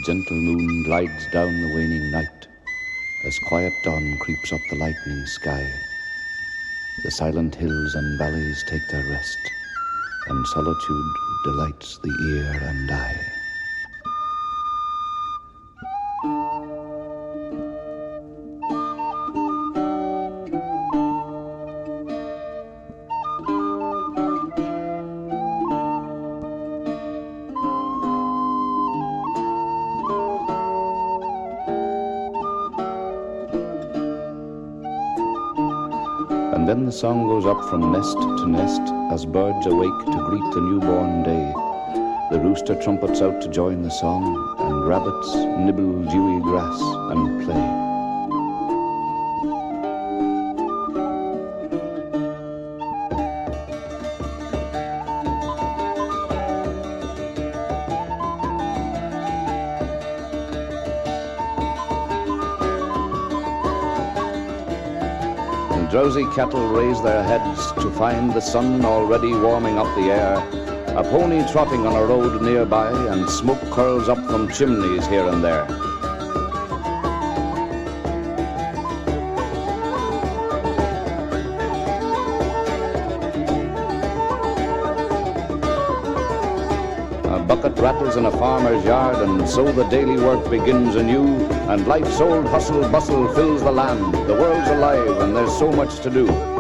gentle moon glides down the waning night, as quiet dawn creeps up the lightening sky. The silent hills and valleys take their rest, and solitude delights the ear and eye. And then the song goes up from nest to nest as birds awake to greet the newborn day. The rooster trumpets out to join the song, and rabbits nibble dewy grass and play. Drowsy cattle raise their heads to find the sun already warming up the air. A pony trotting on a road nearby, and smoke curls up from chimneys here and there. A bucket rattles in a farmer's yard, and so the daily work begins anew, and life's old hustle bustle fills the land. The world's alive and there's so much to do.